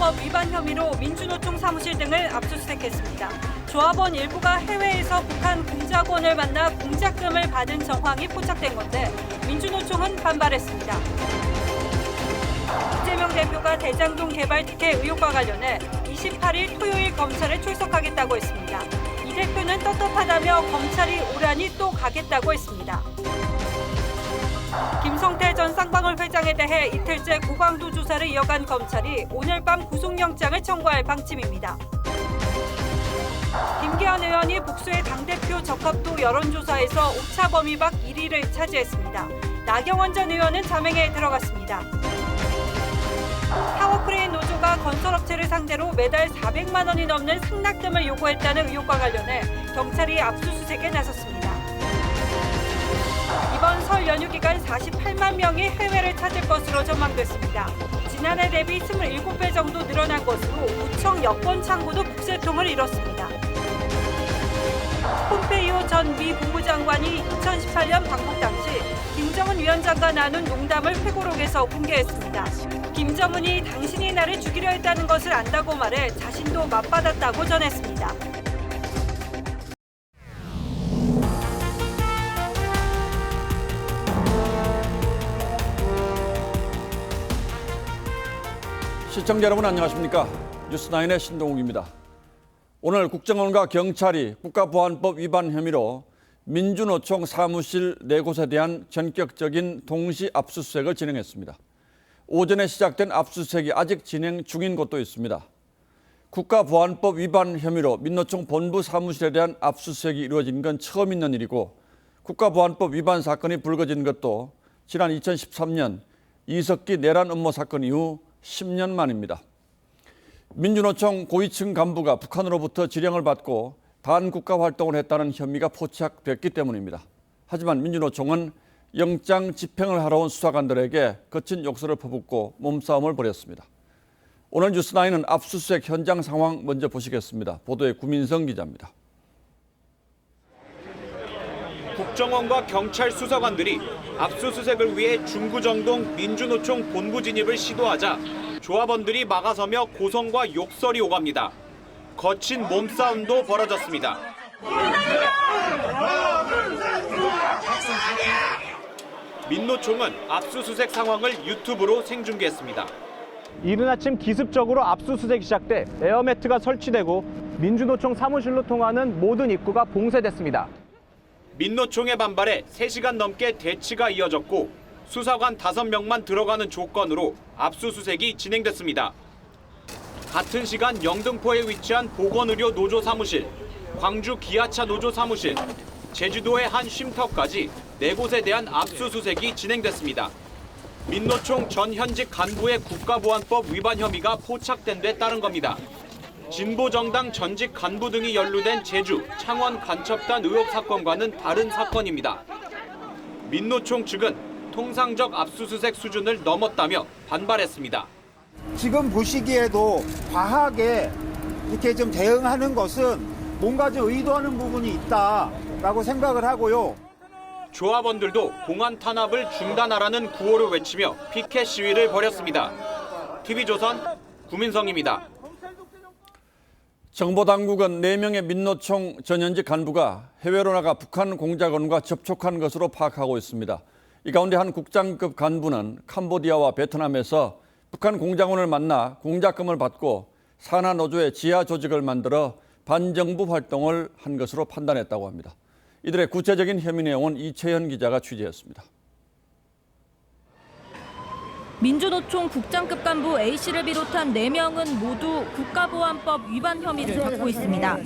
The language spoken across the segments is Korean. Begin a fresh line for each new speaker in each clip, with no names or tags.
국가보안법 위반 혐의로 민주노총 사무실 등을 압수수색했습니다. 조합원 일부가 해외에서 북한 공작원을 만나 공작금을 받은 정황이 포착된 건데 민주노총은 반발했습니다. 이재명 대표가 대장동 개발 티켓 의혹과 관련해 28일 토요일 검찰에 출석하겠다고 했습니다. 이 대표는 떳떳하다며 검찰이 오라니 또 가겠다고 했습니다. 김성태 전 쌍방울 회장에 대해 이틀째 고강도 조사를 이어간 검찰이 오늘 밤 구속영장을 청구할 방침입니다. 김기현 의원이 복수의 당대표 적합도 여론조사에서 오차 범위 밖 1위를 차지했습니다. 나경원 전 의원은 자맹에 들어갔습니다. 타워크레인 노조가 건설업체를 상대로 매달 400만 원이 넘는 상납금을 요구했다는 의혹과 관련해 경찰이 압수수색에 나섰습니다. 이번 설 연휴 기간 48만 명이 해외를 찾을 것으로 전망됐습니다. 지난해 대비 27배 정도 늘어난 것으로 구청 여권 창구도 국세통을 이뤘습니다. 폼페이오 전 미 국무장관이 2018년 방북 당시 김정은 위원장과 나눈 농담을 회고록에서 공개했습니다. 김정은이 당신이 나를 죽이려 했다는 것을 안다고 말해 자신도 맞받았다고 전했습니다.
시청자 여러분 안녕하십니까? 뉴스9의 신동욱입니다. 오늘 국정원과 경찰이 국가보안법 위반 혐의로 민주노총 사무실 4곳에 대한 전격적인 동시 압수수색을 진행했습니다. 오전에 시작된 압수수색이 아직 진행 중인 곳도 있습니다. 국가보안법 위반 혐의로 민노총 본부 사무실에 대한 압수수색이 이루어진 건 처음 있는 일이고 국가보안법 위반 사건이 불거진 것도 지난 2013년 이석기 내란 음모 사건 이후 10년 만입니다. 민주노총 고위층 간부가 북한으로부터 지령을 받고 반국가 활동을 했다는 혐의가 포착됐기 때문입니다. 하지만 민주노총은 영장 집행을 하러 온 수사관들에게 거친 욕설을 퍼붓고 몸싸움을 벌였습니다. 오늘 뉴스9은 압수수색 현장 상황 먼저 보시겠습니다. 보도에 구민성 기자입니다.
국정원과 경찰 수사관들이 압수수색을 위해 중구정동 민주노총 본부 진입을 시도하자 조합원들이 막아서며 고성과 욕설이 오갑니다. 거친 몸싸움도 벌어졌습니다. 민노총은 압수수색 상황을 유튜브로 생중계했습니다.
이른 아침 기습적으로 압수수색이 시작돼 에어매트가 설치되고 민주노총 사무실로 통하는 모든 입구가 봉쇄됐습니다.
민노총의 반발에 3시간 넘게 대치가 이어졌고 수사관 5명만 들어가는 조건으로 압수수색이 진행됐습니다. 같은 시간 영등포에 위치한 보건의료 노조 사무실, 광주 기아차 노조 사무실, 제주도의 한 쉼터까지 4곳에 대한 압수수색이 진행됐습니다. 민노총 전 현직 간부의 국가보안법 위반 혐의가 포착된 데 따른 겁니다. 진보정당 전직 간부 등이 연루된 제주, 창원 간첩단 의혹 사건과는 다른 사건입니다. 민노총 측은 통상적 압수수색 수준을 넘었다며 반발했습니다.
지금 보시기에도 과하게 이렇게 좀 대응하는 것은 뭔가 좀 의도하는 부분이 있다라고 생각을 하고요.
조합원들도 공안 탄압을 중단하라는 구호를 외치며 피켓 시위를 벌였습니다. TV조선 구민성입니다.
정보당국은 4명의 민노총 전현직 간부가 해외로 나가 북한 공작원과 접촉한 것으로 파악하고 있습니다. 이 가운데 한 국장급 간부는 캄보디아와 베트남에서 북한 공작원을 만나 공작금을 받고 산하 노조의 지하 조직을 만들어 반정부 활동을 한 것으로 판단했다고 합니다. 이들의 구체적인 혐의 내용은 이채현 기자가 취재했습니다.
민주노총 국장급 간부 A씨를 비롯한 4명은 모두 국가보안법 위반 혐의를 받고 있습니다.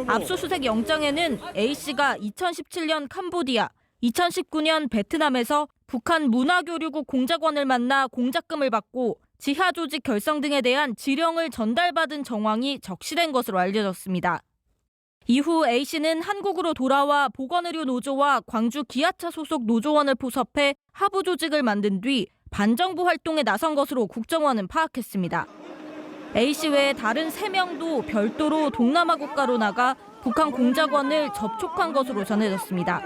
압수수색 영장에는 A씨가 2017년 캄보디아, 2019년 베트남에서 북한 문화교류국 공작원을 만나 공작금을 받고 지하 조직 결성 등에 대한 지령을 전달받은 정황이 적시된 것으로 알려졌습니다. 이후 A씨는 한국으로 돌아와 보건의료 노조와 광주 기아차 소속 노조원을 포섭해 하부 조직을 만든 뒤 반정부 활동에 나선 것으로 국정원은 파악했습니다. A씨 외에 다른 3명도 별도로 동남아 국가로 나가 북한 공작원을 접촉한 것으로 전해졌습니다.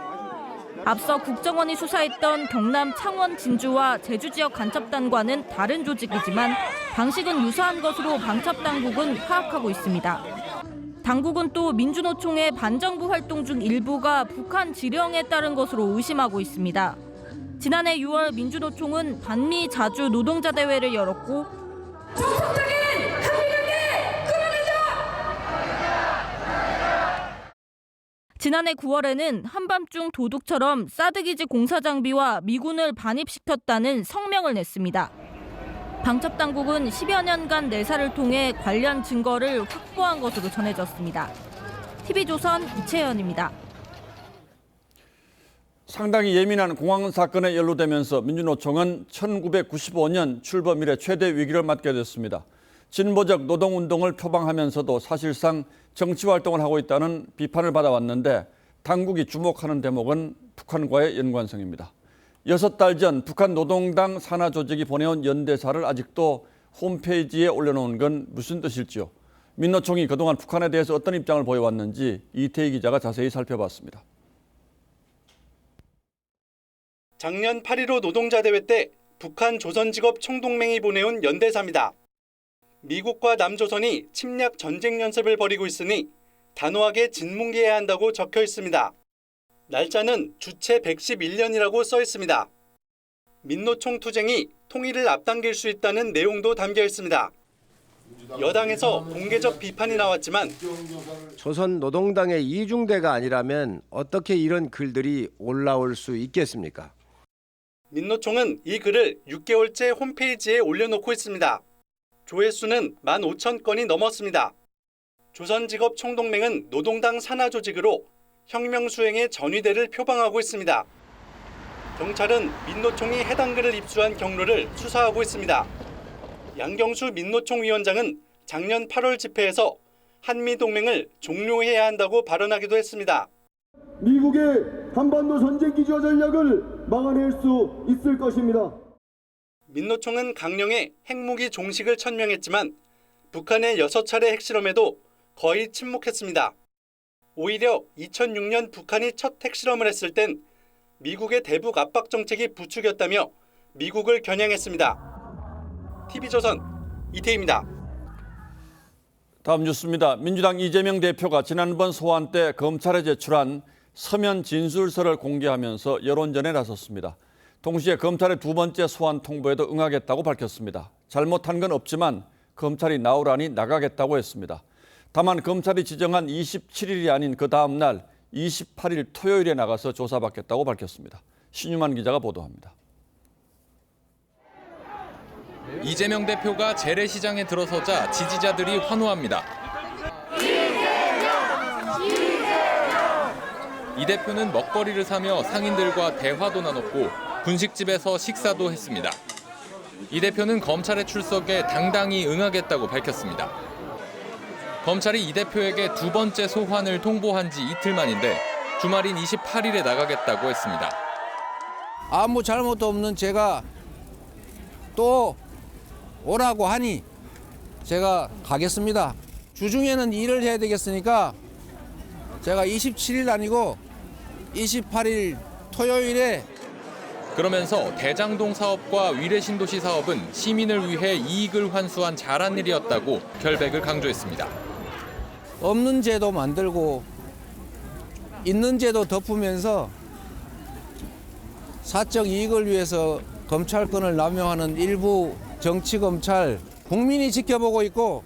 앞서 국정원이 수사했던 경남 창원 진주와 제주 지역 간첩단과는 다른 조직이지만 방식은 유사한 것으로 방첩당국은 파악하고 있습니다. 당국은 또 민주노총의 반정부 활동 중 일부가 북한 지령에 따른 것으로 의심하고 있습니다. 지난해 6월 민주노총은 반미 자주 노동자 대회를 열었고 지난해 9월에는 한밤중 도둑처럼 사드기지 공사 장비와 미군을 반입시켰다는 성명을 냈습니다. 방첩당국은 10여 년간 내사를 통해 관련 증거를 확보한 것으로 전해졌습니다. TV조선 이채연입니다.
상당히 예민한 공항 사건에 연루되면서 민주노총은 1995년 출범 이래 최대 위기를 맞게 됐습니다. 진보적 노동운동을 표방하면서도 사실상 정치활동을 하고 있다는 비판을 받아왔는데 당국이 주목하는 대목은 북한과의 연관성입니다. 6달 전 북한 노동당 산하 조직이 보내온 연대사를 아직도 홈페이지에 올려놓은 건 무슨 뜻일지요? 민노총이 그동안 북한에 대해서 어떤 입장을 보여왔는지 이태희 기자가 자세히 살펴봤습니다.
작년 8.15 노동자 대회 때 북한 조선직업 총동맹이 보내온 연대사입니다. 미국과 남조선이 침략 전쟁 연습을 벌이고 있으니 단호하게 진뭉개해야 한다고 적혀 있습니다. 날짜는 주체 111년이라고 써 있습니다. 민노총 투쟁이 통일을 앞당길 수 있다는 내용도 담겨 있습니다. 여당에서 공개적 비판이 나왔지만
조선 노동당의 이중대가 아니라면 어떻게 이런 글들이 올라올 수 있겠습니까?
민노총은 이 글을 6개월째 홈페이지에 올려놓고 있습니다. 조회수는 15,000건이 넘었습니다. 조선직업 총동맹은 노동당 산하 조직으로 혁명 수행의 전위대를 표방하고 있습니다. 경찰은 민노총이 해당 글을 입수한 경로를 수사하고 있습니다. 양경수 민노총 위원장은 작년 8월 집회에서 한미동맹을 종료해야 한다고 발언하기도 했습니다.
미국의 한반도 전쟁 기조 전략을 막아낼 수 있을 것입니다.
민노총은 강령에 핵무기 종식을 천명했지만 북한의 6차례 핵실험에도 거의 침묵했습니다. 오히려 2006년 북한이 첫 핵실험을 했을 땐 미국의 대북 압박 정책이 부추겼다며 미국을 겨냥했습니다. TV조선 이태희입니다.
다음 뉴스입니다. 민주당 이재명 대표가 지난번 소환 때 검찰에 제출한 서면 진술서를 공개하면서 여론전에 나섰습니다. 동시에 검찰의 두 번째 소환 통보에도 응하겠다고 밝혔습니다. 잘못한 건 없지만 검찰이 나오라니 나가겠다고 했습니다. 다만 검찰이 지정한 27일이 아닌 그 다음 날 28일 토요일에 나가서 조사받겠다고 밝혔습니다. 신유만 기자가 보도합니다.
이재명 대표가 재래시장에 들어서자 지지자들이 환호합니다. 이 대표는 먹거리를 사며 상인들과 대화도 나눴고 분식집에서 식사도 했습니다. 이 대표는 검찰의 출석에 당당히 응하겠다고 밝혔습니다. 검찰이 이 대표에게 두 번째 소환을 통보한 지 이틀 만인데 주말인 28일에 나가겠다고 했습니다.
아무 잘못도 없는 제가 또 오라고 하니 제가 가겠습니다. 주중에는 일을 해야 되겠으니까 제가 27일 아니고 28일 토요일에
그러면서 대장동 사업과 위례신도시 사업은 시민을 위해 이익을 환수한 잘한 일이었다고 결백을 강조했습니다.
없는 제도 만들고 있는 제도 덮으면서 사적 이익을 위해서 검찰권을 남용하는 일부 정치검찰 국민이 지켜보고 있고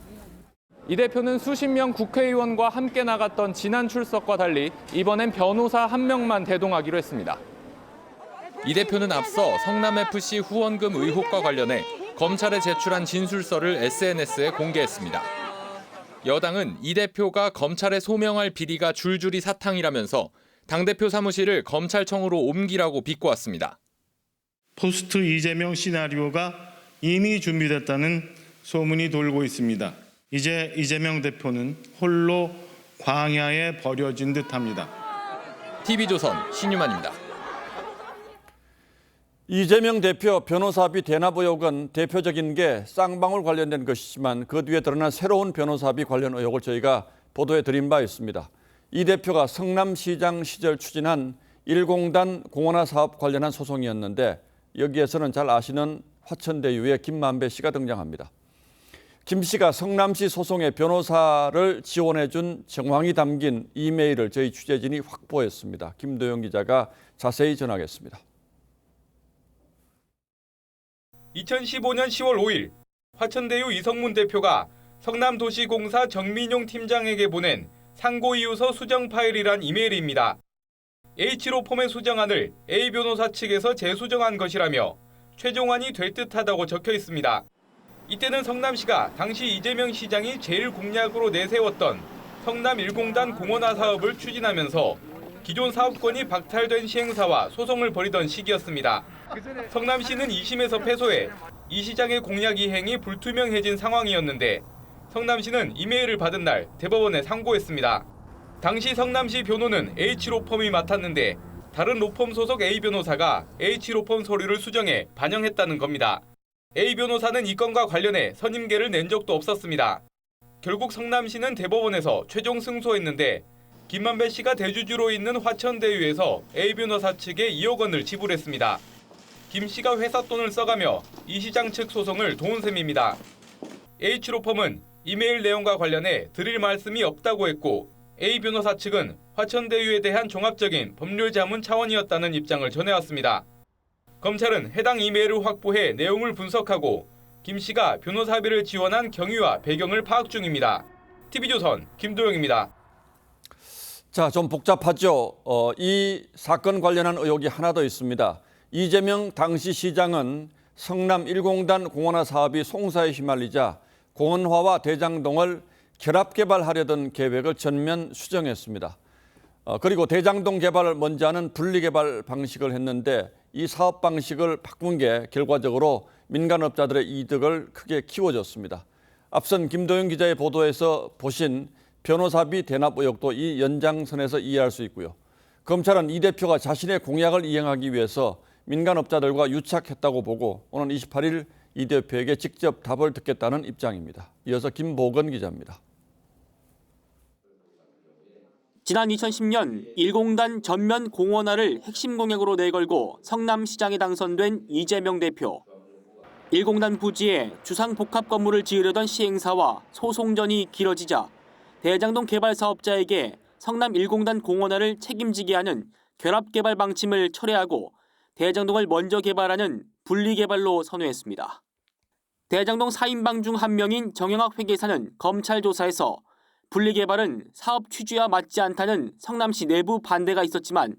이 대표는 수십 명 국회의원과 함께 나갔던 지난 출석과 달리 이번엔 변호사 한 명만 대동하기로 했습니다. 이 대표는 앞서 성남FC 후원금 의혹과 관련해 검찰에 제출한 진술서를 SNS에 공개했습니다. 여당은 이 대표가 검찰에 소명할 비리가 줄줄이 사탕이라면서 당대표 사무실을 검찰청으로 옮기라고 비꼬았습니다.
포스트 이재명 시나리오가 이미 준비됐다는 소문이 돌고 있습니다. 이제 이재명 대표는 홀로 광야에 버려진 듯합니다.
TV조선 신유만입니다.
이재명 대표 변호사비 대납 의혹은 대표적인 게 쌍방울 관련된 것이지만 그 뒤에 드러난 새로운 변호사비 관련 의혹을 저희가 보도해 드린 바 있습니다. 이 대표가 성남시장 시절 추진한 일공단 공원화 사업 관련한 소송이었는데 여기에서는 잘 아시는 화천대유의 김만배 씨가 등장합니다. 김 씨가 성남시 소송의 변호사를 지원해준 정황이 담긴 이메일을 저희 취재진이 확보했습니다. 김도영 기자가 자세히 전하겠습니다.
2015년 10월 5일 화천대유 이성문 대표가 성남도시공사 정민용 팀장에게 보낸 상고이유서 수정 파일이란 이메일입니다. H로펌의 수정안을 A 변호사 측에서 재수정한 것이라며 최종안이 될 듯하다고 적혀 있습니다. 이때는 성남시가 당시 이재명 시장이 제일 공약으로 내세웠던 성남 1공단 공원화 사업을 추진하면서 기존 사업권이 박탈된 시행사와 소송을 벌이던 시기였습니다. 성남시는 2심에서 패소해 이 시장의 공약 이행이 불투명해진 상황이었는데 성남시는 이메일을 받은 날 대법원에 상고했습니다. 당시 성남시 변호는 H로펌이 맡았는데 다른 로펌 소속 A 변호사가 H로펌 서류를 수정해 반영했다는 겁니다. A 변호사는 이 건과 관련해 선임계를 낸 적도 없었습니다. 결국 성남시는 대법원에서 최종 승소했는데 김만배 씨가 대주주로 있는 화천대유에서 A 변호사 측에 2억 원을 지불했습니다. 김 씨가 회사 돈을 써가며 이 시장 측 소송을 도운 셈입니다. H로펌은 이메일 내용과 관련해 드릴 말씀이 없다고 했고 A 변호사 측은 화천대유에 대한 종합적인 법률 자문 차원이었다는 입장을 전해왔습니다. 검찰은 해당 이메일을 확보해 내용을 분석하고 김 씨가 변호사비를 지원한 경위와 배경을 파악 중입니다. TV조선 김도영입니다.
자, 좀 복잡하죠. 이 사건 관련한 의혹이 하나 더 있습니다. 이재명 당시 시장은 성남 1공단 공원화 사업이 송사에 휘말리자 공원화와 대장동을 결합 개발하려던 계획을 전면 수정했습니다. 그리고 대장동 개발을 먼저 하는 분리개발 방식을 했는데 이 사업 방식을 바꾼 게 결과적으로 민간업자들의 이득을 크게 키워줬습니다. 앞선 김도영 기자의 보도에서 보신 변호사비 대납 의혹도 이 연장선에서 이해할 수 있고요. 검찰은 이 대표가 자신의 공약을 이행하기 위해서 민간업자들과 유착했다고 보고 오는 28일 이 대표에게 직접 답을 듣겠다는 입장입니다. 이어서 김보건 기자입니다.
지난 2010년 1공단 전면 공원화를 핵심 공약으로 내걸고 성남시장에 당선된 이재명 대표. 1공단 부지에 주상복합 건물을 지으려던 시행사와 소송전이 길어지자 대장동 개발 사업자에게 성남 1공단 공원화를 책임지게 하는 결합개발 방침을 철회하고 대장동을 먼저 개발하는 분리개발로 선회했습니다. 대장동 4인방 중 한 명인 정영학 회계사는 검찰 조사에서 분리개발은 사업 취지와 맞지 않다는 성남시 내부 반대가 있었지만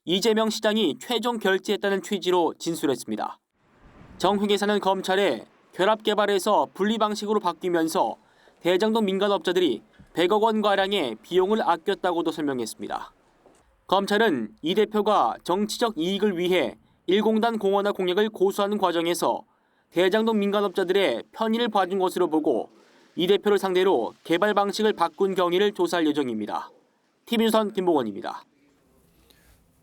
이재명 시장이 최종 결재했다는 취지로 진술했습니다. 정 회계사는 검찰에 결합개발에서 분리 방식으로 바뀌면서 대장동 민간업자들이 100억 원가량의 비용을 아꼈다고도 설명했습니다. 검찰은 이 대표가 정치적 이익을 위해 1공단 공원화 공약을 고수하는 과정에서 대장동 민간업자들의 편의를 봐준 것으로 보고 이 대표를 상대로 개발 방식을 바꾼 경위를 조사할 예정입니다. TV조선 김보건입니다.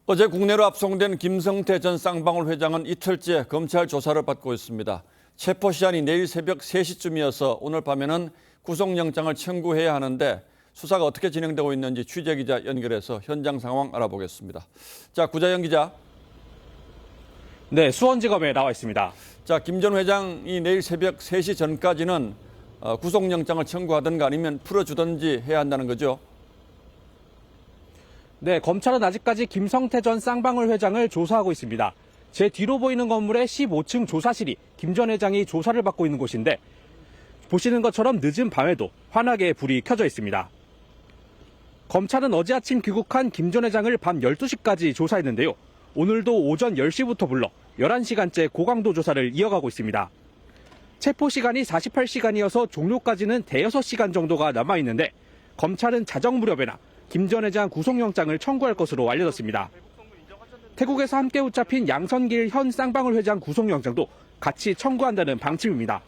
어제 국내로 압송된 김성태 전 쌍방울 회장은 이틀째 검찰 조사를 받고 있습니다. 체포 시한이 내일 새벽 3시쯤이어서 오늘 밤에는 구속영장을 청구해야 하는데 수사가 어떻게 진행되고 있는지 취재기자 연결해서 현장 상황 알아보겠습니다. 자, 구자영 기자.
네, 수원지검에 나와 있습니다.
자, 김 전 회장이 내일 새벽 3시 전까지는 구속영장을 청구하든가 아니면 풀어주든지 해야 한다는 거죠?
네, 검찰은 아직까지 김성태 전 쌍방울 회장을 조사하고 있습니다. 제 뒤로 보이는 건물의 15층 조사실이 김 전 회장이 조사를 받고 있는 곳인데 보시는 것처럼 늦은 밤에도 환하게 불이 켜져 있습니다. 검찰은 어제 아침 귀국한 김 전 회장을 밤 12시까지 조사했는데요. 오늘도 오전 10시부터 불러 11시간째 고강도 조사를 이어가고 있습니다. 체포 시간이 48시간이어서 종료까지는 대여섯 시간 정도가 남아있는데 검찰은 자정 무렵에나 김 전 회장 구속영장을 청구할 것으로 알려졌습니다. 태국에서 함께 붙잡힌 양선길 현 쌍방울 회장 구속영장도 같이 청구한다는 방침입니다.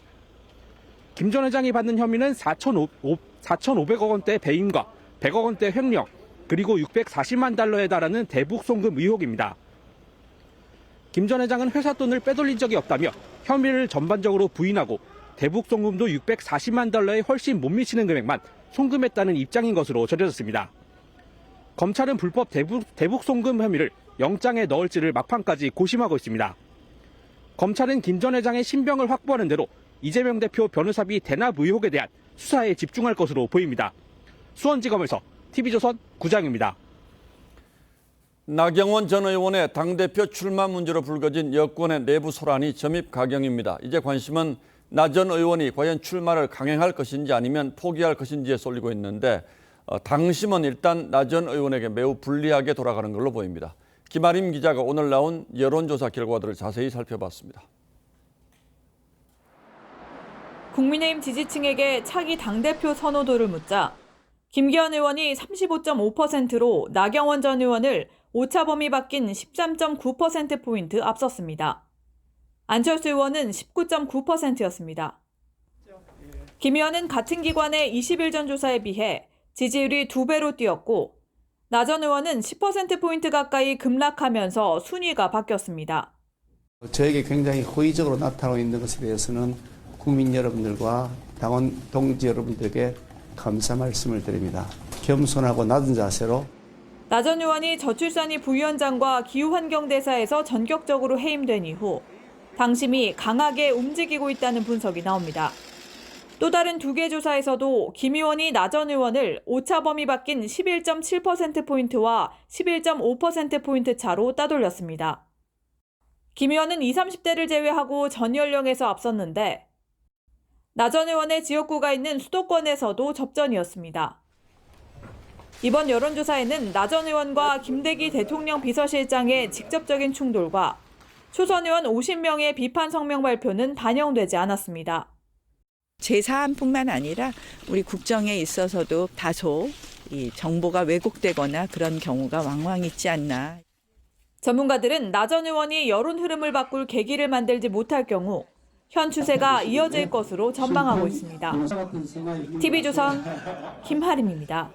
김 전 회장이 받는 혐의는 4,500억 원대 배임과 100억 원대 횡령, 그리고 640만 달러에 달하는 대북 송금 의혹입니다. 김 전 회장은 회사 돈을 빼돌린 적이 없다며 혐의를 전반적으로 부인하고 대북 송금도 640만 달러에 훨씬 못 미치는 금액만 송금했다는 입장인 것으로 전해졌습니다. 검찰은 불법 대북 송금 혐의를 영장에 넣을지를 막판까지 고심하고 있습니다. 검찰은 김 전 회장의 신병을 확보하는 대로 이재명 대표 변호사비 대납 의혹에 대한 수사에 집중할 것으로 보입니다. 수원지검에서 TV조선 구장입니다.
나경원 전 의원의 당대표 출마 문제로 불거진 여권의 내부 소란이 점입 가경입니다. 이제 관심은 나 전 의원이 과연 출마를 강행할 것인지 아니면 포기할 것인지에 쏠리고 있는데 당심은 일단 나 전 의원에게 매우 불리하게 돌아가는 걸로 보입니다. 김아림 기자가 오늘 나온 여론조사 결과들을 자세히 살펴봤습니다.
국민의힘 지지층에게 차기 당대표 선호도를 묻자 김기현 의원이 35.5%로 나경원 전 의원을 오차 범위 밖인 13.9%포인트 앞섰습니다. 안철수 의원은 19.9%였습니다. 김 의원은 같은 기관의 20일 전 조사에 비해 지지율이 2배로 뛰었고 나 전 의원은 10%포인트 가까이 급락하면서 순위가 바뀌었습니다.
저에게 굉장히 호의적으로 나타나고 있는 것에 대해서는 국민 여러분들과 당원 동지 여러분들에게 감사 말씀을 드립니다. 겸손하고 낮은 자세로
나 전 의원이 저출산위 부위원장과 기후환경대사에서 전격적으로 해임된 이후 당심이 강하게 움직이고 있다는 분석이 나옵니다. 또 다른 2개 조사에서도 김 의원이 나 전 의원을 오차 범위 밖인 11.7%포인트와 11.5%포인트 차로 따돌렸습니다. 김 의원은 20, 30대를 제외하고 전 연령에서 앞섰는데 나 전 의원의 지역구가 있는 수도권에서도 접전이었습니다. 이번 여론조사에는 나 전 의원과 김대기 대통령 비서실장의 직접적인 충돌과 초선 의원 50명의 비판 성명 발표는 반영되지 않았습니다.
제 사안뿐만 아니라 우리 국정에 있어서도 다소 이 정보가 왜곡되거나 그런 경우가 왕왕 있지 않나.
전문가들은 나 전 의원이 여론 흐름을 바꿀 계기를 만들지 못할 경우 현 추세가 이어질 것으로 전망하고 있습니다. TV조선 김하림입니다.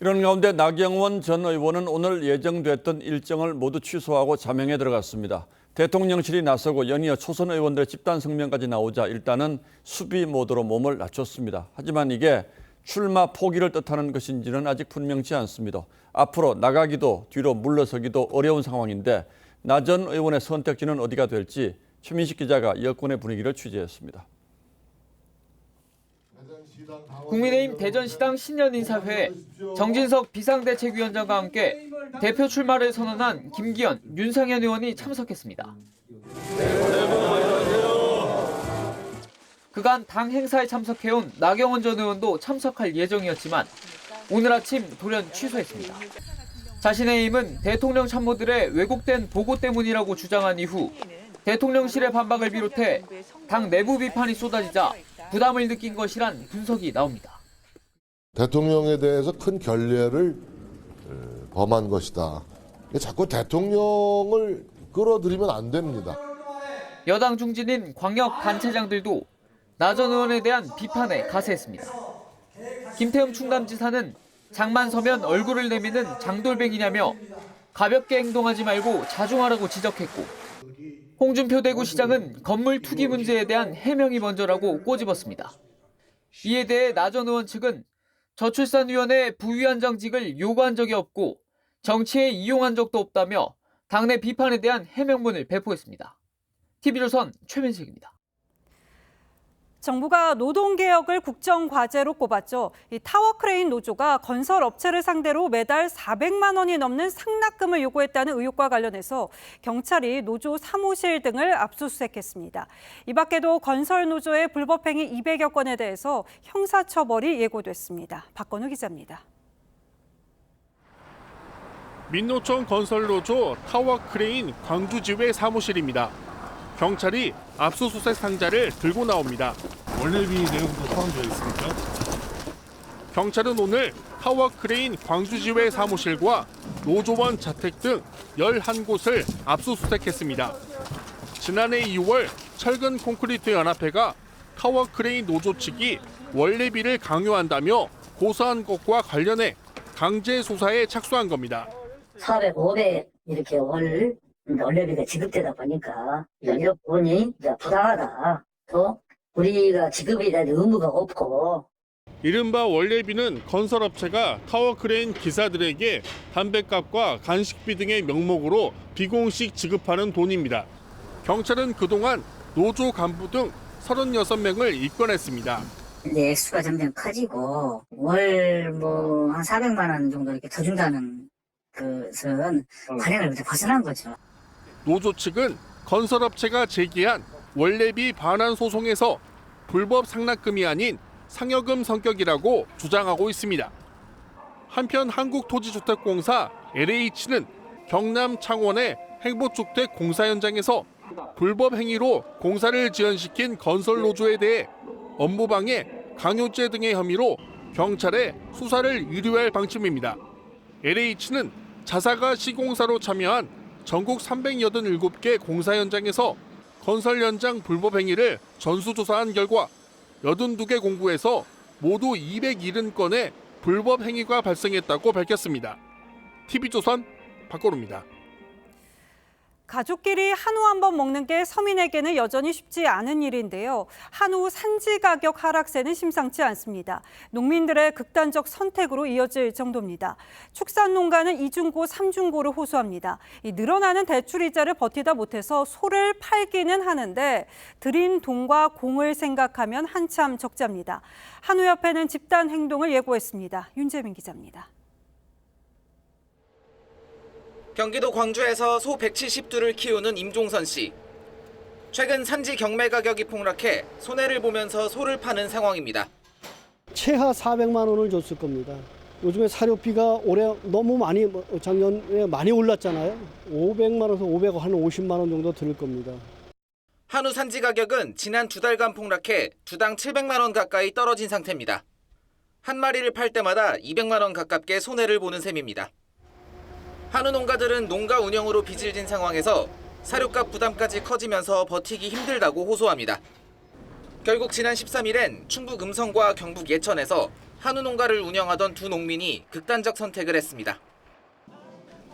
이런 가운데 나경원 전 의원은 오늘 예정됐던 일정을 모두 취소하고 자명에 들어갔습니다. 대통령실이 나서고 연이어 초선 의원들의 집단 성명까지 나오자 일단은 수비 모드로 몸을 낮췄습니다. 하지만 이게 출마 포기를 뜻하는 것인지는 아직 분명치 않습니다. 앞으로 나가기도 뒤로 물러서기도 어려운 상황인데 나 전 의원의 선택지는 어디가 될지 최민식 기자가 여권의 분위기를 취재했습니다.
국민의힘 대전시당 신년인사회에 정진석 비상대책위원장과 함께 대표 출마를 선언한 김기현, 윤상현 의원이 참석했습니다. 그간 당 행사에 참석해온 나경원 전 의원도 참석할 예정이었지만 오늘 아침 돌연 취소했습니다. 자신의 임은 대통령 참모들의 왜곡된 보고 때문이라고 주장한 이후 대통령실의 반박을 비롯해 당 내부 비판이 쏟아지자 부담을 느낀 것이란 분석이 나옵니다.
대통령에 대해서 큰 결례를 범한 것이다. 자꾸 대통령을 끌어들이면 안 됩니다.
여당 중진인 광역 단체장들도 나 전 의원에 대한 비판에 가세했습니다. 김태흠 충남지사는 장만 서면 얼굴을 내미는 장돌뱅이냐며 가볍게 행동하지 말고 자중하라고 지적했고 홍준표 대구시장은 건물 투기 문제에 대한 해명이 먼저라고 꼬집었습니다. 이에 대해 나 전 의원 측은 저출산위원회 부위원장직을 요구한 적이 없고 정치에 이용한 적도 없다며 당내 비판에 대한 해명문을 배포했습니다. TV조선 최민식입니다.
정부가 노동개혁을 국정과제로 꼽았죠. 이 타워크레인 노조가 건설업체를 상대로 매달 400만 원이 넘는 상납금을 요구했다는 의혹과 관련해서 경찰이 노조 사무실 등을 압수수색했습니다. 이 밖에도 건설노조의 불법행위 200여 건에 대해서 형사처벌이 예고됐습니다. 박건우 기자입니다.
민노총 건설노조 타워크레인 광주지회 사무실입니다. 경찰이 압수수색 상자를 들고 나옵니다.
원래비 내용도 포함되어 있습니까?
경찰은 오늘 타워크레인 광주지회 사무실과 노조원 자택 등 11곳을 압수수색했습니다. 지난해 2월 철근 콘크리트 연합회가 타워크레인 노조 측이 원래비를 강요한다며 고소한 것과 관련해 강제 수사에 착수한 겁니다.
400, 500 이렇게 원래비가 지급되다 보니까 이런 부분이 부당하다. 또 우리가 지급에 대한 의무가 없고
이른바 원래비는 건설업체가 타워크레인 기사들에게 담뱃값과 간식비 등의 명목으로 비공식 지급하는 돈입니다. 경찰은 그동안 노조 간부 등 36명을 입건했습니다.
이제 액수가 점점 커지고 월 뭐 한 400만 원 정도 이렇게 더 준다는 것은 관행을 벗어난 거죠.
노조 측은 건설업체가 제기한 원래비 반환 소송에서 불법 상납금이 아닌 상여금 성격이라고 주장하고 있습니다. 한편 한국토지주택공사 LH는 경남 창원의 행복주택 공사 현장에서 불법 행위로 공사를 지연시킨 건설노조에 대해 업무방해, 강요죄 등의 혐의로 경찰에 수사를 의뢰할 방침입니다. LH는 자사가 시공사로 참여한 전국 387개 공사 현장에서 건설 현장 불법 행위를 전수조사한 결과 82개 공구에서 모두 270건의 불법 행위가 발생했다고 밝혔습니다. TV조선 박고루입니다.
가족끼리 한우 한 번 먹는 게 서민에게는 여전히 쉽지 않은 일인데요. 한우 산지 가격 하락세는 심상치 않습니다. 농민들의 극단적 선택으로 이어질 정도입니다. 축산농가는 2중고, 3중고를 호소합니다. 이 늘어나는 대출이자를 버티다 못해서 소를 팔기는 하는데 들인 돈과 공을 생각하면 한참 적자입니다. 한우협회는 집단 행동을 예고했습니다. 윤재민 기자입니다.
경기도 광주에서 소 170두를 키우는 임종선 씨. 최근 산지 경매 가격이 폭락해 손해를 보면서 소를 파는 상황입니다.
최하 400만 원을 줬을 겁니다. 요즘에 사료비가 올해 너무 많이 작년에 많이 올랐잖아요. 500만 원에서 500원 한 50만 원 정도 들을 겁니다.
한우 산지 가격은 지난 2달간 폭락해 주당 700만 원 가까이 떨어진 상태입니다. 한 마리를 팔 때마다 200만 원 가깝게 손해를 보는 셈입니다. 한우 농가들은 농가 운영으로 빚을 진 상황에서 사료값 부담까지 커지면서 버티기 힘들다고 호소합니다. 결국 지난 13일엔 충북 음성과 경북 예천에서 한우 농가를 운영하던 두 농민이 극단적 선택을 했습니다.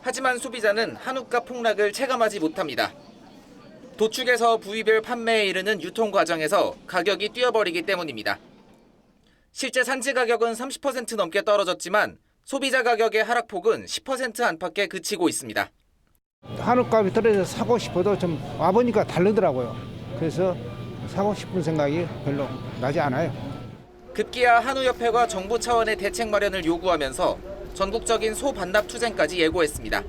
하지만 소비자는 한우값 폭락을 체감하지 못합니다. 도축에서 부위별 판매에 이르는 유통 과정에서 가격이 뛰어버리기 때문입니다. 실제 산지 가격은 30% 넘게 떨어졌지만 소비자 가격의 하락폭은 10% 안팎에 그치고 있습니다.
한우값이 떨어져서 사고 싶어도 좀 와보니까 다르더라고요. 그래서 사고 싶은 생각이 별로 나지 않아요.
급기야 한우협회가 정부 차원의 대책 마련을 요구하면서 전국적인 소 반납 투쟁까지 예고했습니다.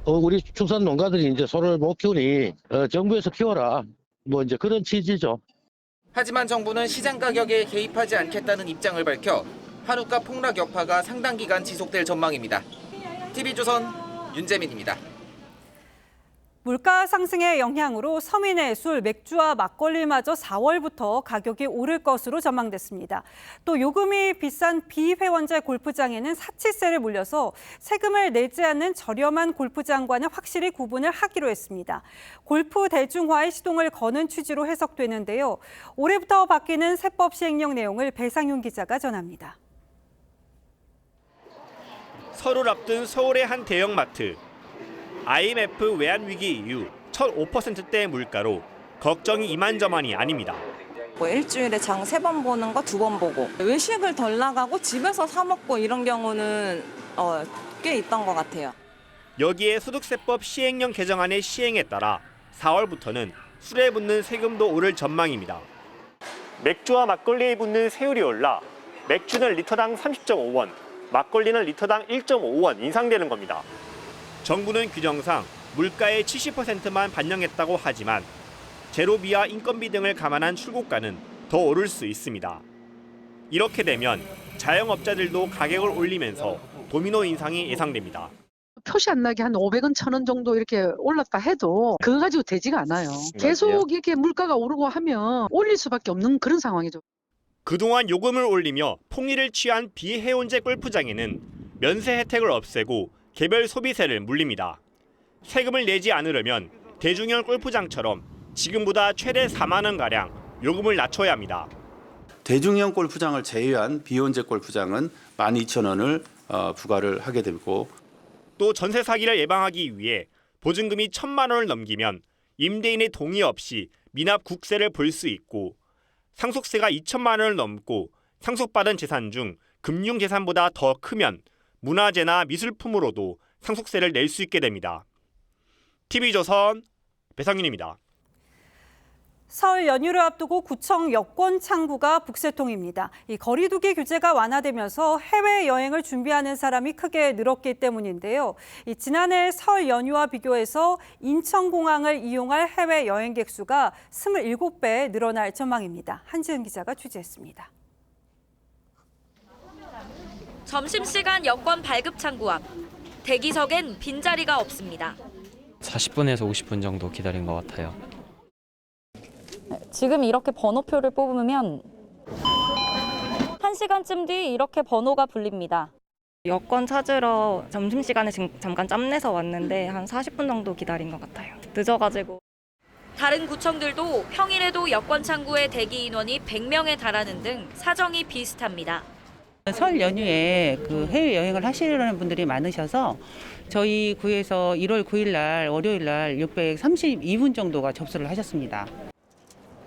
우리 축산 농가들이 이제 소를 못 키우니 정부에서 키워라. 뭐 이제 그런 취지죠.
하지만 정부는 시장 가격에 개입하지 않겠다는 입장을 밝혀 한우값 폭락 여파가 상당 기간 지속될 전망입니다. TV조선 윤재민입니다.
물가 상승의 영향으로 서민의 술, 맥주와 막걸리마저 4월부터 가격이 오를 것으로 전망됐습니다. 또 요금이 비싼 비회원제 골프장에는 사치세를 물려서 세금을 내지 않는 저렴한 골프장과는 확실히 구분을 하기로 했습니다. 골프 대중화의 시동을 거는 취지로 해석되는데요. 올해부터 바뀌는 세법 시행령 내용을 배상윤 기자가 전합니다.
설을 앞둔 서울의 한 대형마트. IMF 외환 위기 이후 1,500%대 물가로 걱정이 이만저만이 아닙니다.
뭐 일주일에 장 3번 보는 거 2번 보고 외식을 덜 나가고 집에서 사 먹고 이런 경우는 꽤 있던 것 같아요.
여기에 소득세법 시행령 개정안의 시행에 따라 4월부터는 술에 붙는 세금도 오를 전망입니다. 맥주와 막걸리에 붙는 세율이 올라 맥주는 리터당 30.5원, 막걸리는 리터당 1.5원 인상되는 겁니다. 정부는 규정상 물가의 70%만 반영했다고 하지만 제로비와 인건비 등을 감안한 출고가는 더 오를 수 있습니다. 이렇게 되면 자영업자들도 가격을 올리면서 도미노 인상이 예상됩니다.
표시 안 나게 한 500원, 1000원 정도 이렇게 올랐다 해도 그거 가지고 되지가 않아요. 계속 이렇게 물가가 오르고 하면 올릴 수밖에 없는 그런 상황이죠.
그동안 요금을 올리며 폭리를 취한 비회원제 골프장에는 면세 혜택을 없애고 개별 소비세를 물립니다. 세금을 내지 않으려면 대중형 골프장처럼 지금보다 최대 4만 원가량 요금을 낮춰야 합니다.
대중형 골프장을 제외한 비원제 골프장은 12,000원을 부과를 하게 되고
또 전세 사기를 예방하기 위해 보증금이 1,000만 원을 넘기면 임대인의 동의 없이 미납 국세를 볼 수 있고 상속세가 2천만 원을 넘고 상속받은 재산 중 금융재산보다 더 크면 문화재나 미술품으로도 상속세를 낼 수 있게 됩니다. TV조선 배상윤입니다.
설 연휴를 앞두고 구청 여권 창구가 북새통입니다. 이 거리두기 규제가 완화되면서 해외여행을 준비하는 사람이 크게 늘었기 때문인데요. 지난해 설 연휴와 비교해서 인천공항을 이용할 해외 여행객 수가 27배 늘어날 전망입니다. 한지은 기자가 취재했습니다.
점심시간 여권 발급 창구 앞. 대기석엔 빈자리가 없습니다.
40분에서 50분 정도 기다린 것 같아요.
지금 이렇게 번호표를 뽑으면 1시간쯤 뒤 이렇게 번호가 불립니다. 여권 찾으러 점심시간에 잠깐 짬내서 왔는데 한 40분 정도 기다린 것 같아요. 늦어가지고. 다른 구청들도 평일에도 여권 창구의 대기 인원이 100명에 달하는 등 사정이 비슷합니다.
설 연휴에 그 해외여행을 하시려는 분들이 많으셔서 저희 구에서 1월 9일 날 월요일 날 632분 정도가 접수를 하셨습니다.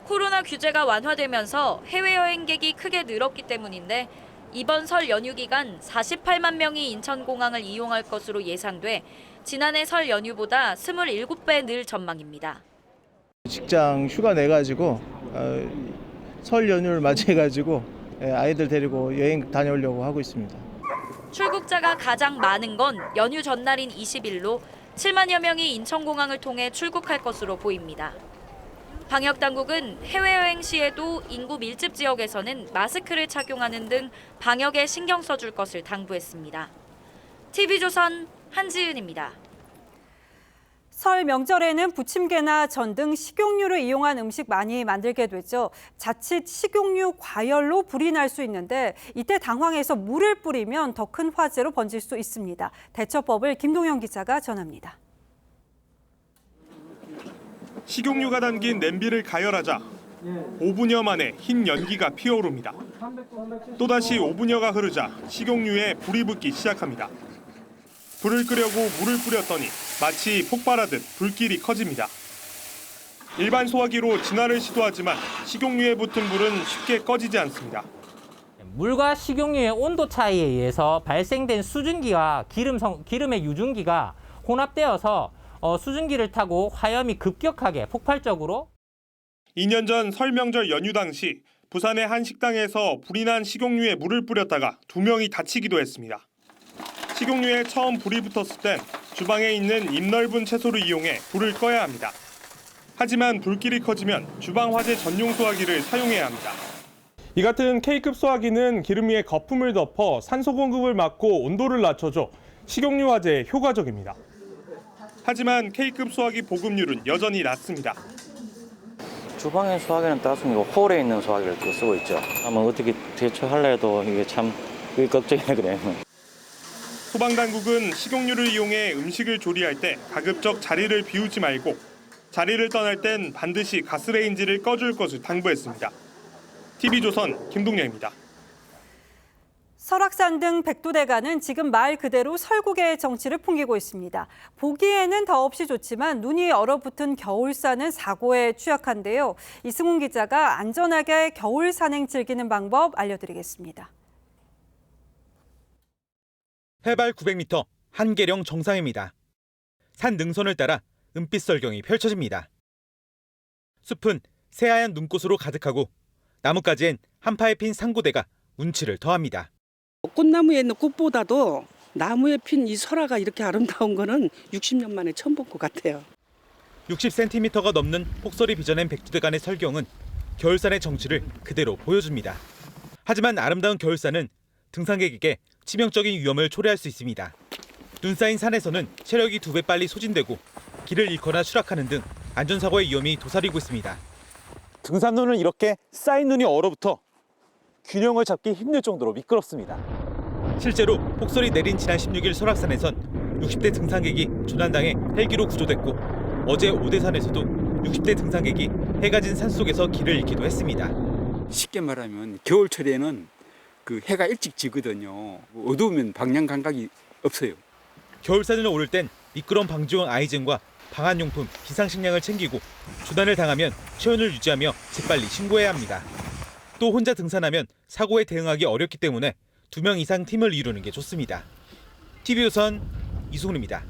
코로나 규제가 완화되면서 해외여행객이 크게 늘었기 때문인데 이번 설 연휴 기간 48만 명이 인천공항을 이용할 것으로 예상돼 지난해 설 연휴보다 27배 늘 전망입니다.
직장 휴가 내가지고 설 연휴를 맞이해가지고 아이들 데리고 여행 다녀오려고 하고 있습니다.
출국자가 가장 많은 건 연휴 전날인 20일로 7만여 명이 인천공항을 통해 출국할 것으로 보입니다. 방역당국은 해외여행 시에도 인구 밀집 지역에서는 마스크를 착용하는 등 방역에 신경 써줄 것을 당부했습니다. TV조선 한지은입니다.
설 명절에는 부침개나 전 등 식용유를 이용한 음식 많이 만들게 되죠. 자칫 식용유 과열로 불이 날 수 있는데 이때 당황해서 물을 뿌리면 더 큰 화재로 번질 수 있습니다. 대처법을 김동영 기자가 전합니다.
식용유가 담긴 냄비를 가열하자 5분여 만에 흰 연기가 피어오릅니다. 또다시 5분여가 흐르자 식용유에 불이 붙기 시작합니다. 불을 끄려고 물을 뿌렸더니 마치 폭발하듯 불길이 커집니다. 일반 소화기로 진화를 시도하지만 식용유에 붙은 불은 쉽게 꺼지지 않습니다.
물과 식용유의 온도 차이에 의해서 발생된 수증기와 기름의 유증기가 혼합되어서 수증기를 타고 화염이 급격하게 폭발적으로
2년 전 설 명절 연휴 당시 부산의 한 식당에서 불이 난 식용유에 물을 뿌렸다가 2명이 다치기도 했습니다. 식용유에 처음 불이 붙었을 땐 주방에 있는 입 넓은 채소를 이용해 불을 꺼야 합니다. 하지만 불길이 커지면 주방 화재 전용 소화기를 사용해야 합니다. 이 같은 K급 소화기는 기름 위에 거품을 덮어 산소 공급을 막고 온도를 낮춰줘 식용유 화재에 효과적입니다. 하지만 K급 소화기 보급률은 여전히 낮습니다.
주방의 소화기는 따뜻하고 홀에 있는 소화기를 쓰고 있죠. 아마 어떻게 대처하려 해도 이게 참 걱정이 그래요.
소방당국은 식용유를 이용해 음식을 조리할 때 가급적 자리를 비우지 말고 자리를 떠날 땐 반드시 가스레인지를 꺼줄 것을 당부했습니다. TV조선 김동영입니다.
설악산 등 백두대간은 지금 말 그대로 설국의 정치를 풍기고 있습니다. 보기에는 더없이 좋지만 눈이 얼어붙은 겨울산은 사고에 취약한데요. 이승훈 기자가 안전하게 겨울 산행 즐기는 방법 알려드리겠습니다.
해발 900m 한계령 정상입니다. 산 능선을 따라 은빛 설경이 펼쳐집니다. 숲은 새하얀 눈꽃으로 가득하고 나뭇가지엔 한파에 핀 상고대가 운치를 더합니다.
꽃나무에 있는 꽃보다도 나무에 핀 이 설화가 이렇게 아름다운 거는 60년 만에 처음 본 것 같아요.
60cm가 넘는 폭설이 빚어낸 백두대간의 설경은 겨울산의 정취를 그대로 보여줍니다. 하지만 아름다운 겨울산은 등산객에게 치명적인 위험을 초래할 수 있습니다. 눈 쌓인 산에서는 체력이 2배 빨리 소진되고 길을 잃거나 추락하는 등 안전사고의 위험이 도사리고 있습니다.
등산로는 이렇게 쌓인 눈이 얼어붙어 균형을 잡기 힘들 정도로 미끄럽습니다.
실제로 폭설이 내린 지난 16일 설악산에선 60대 등산객이 조난당해 헬기로 구조됐고 어제 오대산에서도 60대 등산객이 해가 진 산속에서 길을 잃기도 했습니다.
쉽게 말하면 겨울철에는 그 해가 일찍 지거든요. 어두우면 방향 감각이 없어요.
겨울산을 오를 땐 미끄럼 방지용 아이젠과 방한용품, 비상식량을 챙기고 조난을 당하면 체온을 유지하며 재빨리 신고해야 합니다. 또 혼자 등산하면 사고에 대응하기 어렵기 때문에 2명 이상 팀을 이루는 게 좋습니다. TV조선 이승훈입니다.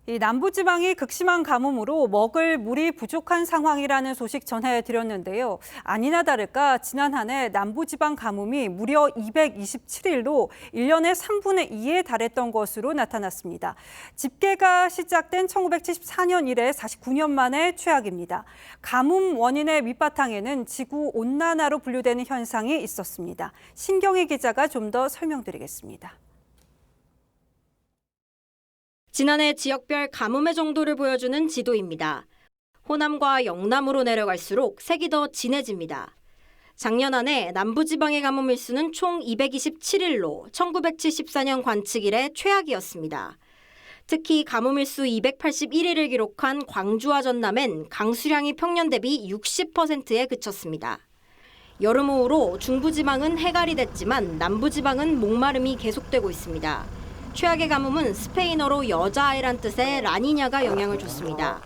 이 남부지방이 극심한 가뭄으로 먹을 물이 부족한 상황이라는 소식 전해드렸는데요. 아니나 다를까 지난 한 해 남부지방 가뭄이 무려 227일로 1년의 3분의 2에 달했던 것으로 나타났습니다. 집계가 시작된 1974년 이래 49년 만에 최악입니다. 가뭄 원인의 밑바탕에는 지구온난화로 분류되는 현상이 있었습니다. 신경희 기자가 좀 더 설명드리겠습니다.
지난해 지역별 가뭄의 정도를 보여주는 지도입니다. 호남과 영남으로 내려갈수록 색이 더 진해집니다. 작년 한 해 남부지방의 가뭄 일수는 총 227일로 1974년 관측 이래 최악이었습니다. 특히 가뭄 일수 281일을 기록한 광주와 전남엔 강수량이 평년 대비 60%에 그쳤습니다. 여름호우로 중부지방은 해갈이 됐지만 남부지방은 목마름이 계속되고 있습니다. 최악의 가뭄은 스페인어로 여자아이란 뜻의 라니냐가 영향을 줬습니다.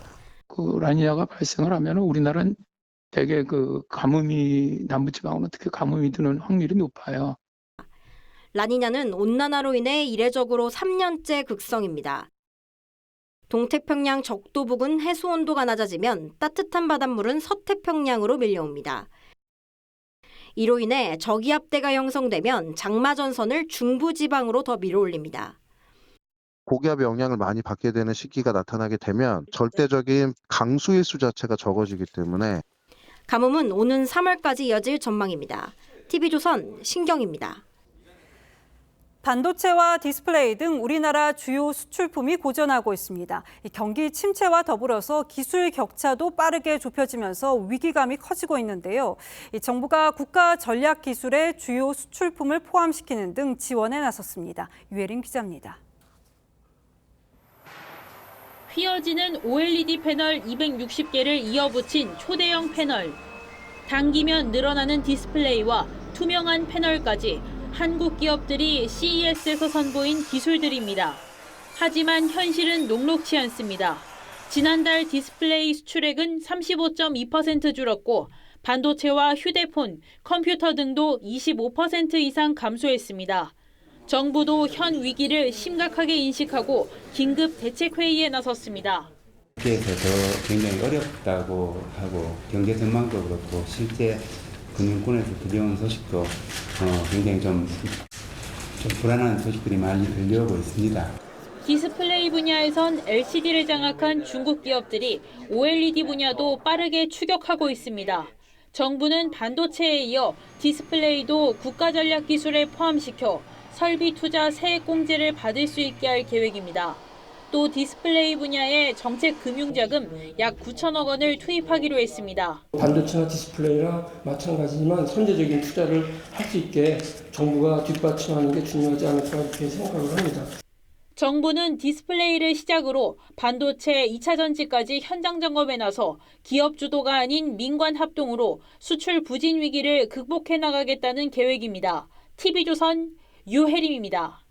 그 라니냐가 발생을 하면 우리나라는 되게 그 가뭄이 남부지방으로 특히 가뭄이 드는 확률이 높아요.
라니냐는 온난화로 인해 이례적으로 3년째 극성입니다. 동태평양 적도 부근 해수 온도가 낮아지면 따뜻한 바닷물은 서태평양으로 밀려옵니다. 이로 인해 저기압대가 형성되면 장마전선을 중부지방으로 더 밀어올립니다.
고기압의 영향을 많이 받게 되는 시기가 나타나게 되면 절대적인 강수의 수 자체가 적어지기 때문에
가뭄은 오는 3월까지 이어질 전망입니다. TV조선 신경입니다.
반도체와 디스플레이 등 우리나라 주요 수출품이 고전하고 있습니다. 경기 침체와 더불어서 기술 격차도 빠르게 좁혀지면서 위기감이 커지고 있는데요. 정부가 국가 전략 기술에 주요 수출품을 포함시키는 등 지원에 나섰습니다. 유혜림 기자입니다.
휘어지는 OLED 패널 260개를 이어붙인 초대형 패널. 당기면 늘어나는 디스플레이와 투명한 패널까지 한국 기업들이 CES에서 선보인 기술들입니다. 하지만 현실은 녹록치 않습니다. 지난달 디스플레이 수출액은 35.2% 줄었고 반도체와 휴대폰, 컴퓨터 등도 25% 이상 감소했습니다. 정부도 현 위기를 심각하게 인식하고 긴급 대책회의에 나섰습니다.
국제에서도 굉장히 어렵다고 하고 경제 전망도 그렇고 실제 금융권에서 들려온 소식도 굉장히 좀 불안한 소식들이 많이 들려오고 있습니다.
디스플레이 분야에선 LCD를 장악한 중국 기업들이 OLED 분야도 빠르게 추격하고 있습니다. 정부는 반도체에 이어 디스플레이도 국가 전략 기술에 포함시켜 설비 투자 세액 공제를 받을 수 있게 할 계획입니다. 또 디스플레이 분야에 정책 금융자금 약 9천억 원을 투입하기로 했습니다.
반도체나 디스플레이나 마찬가지지만 선제적인 투자를 할 수 있게 정부가 뒷받침하는 게 중요하지 않을까 이렇게 생각을 합니다.
정부는 디스플레이를 시작으로 반도체 2차 전지까지 현장 점검에 나서 기업 주도가 아닌 민관 합동으로 수출 부진 위기를 극복해 나가겠다는 계획입니다. TV조선 유혜림입니다.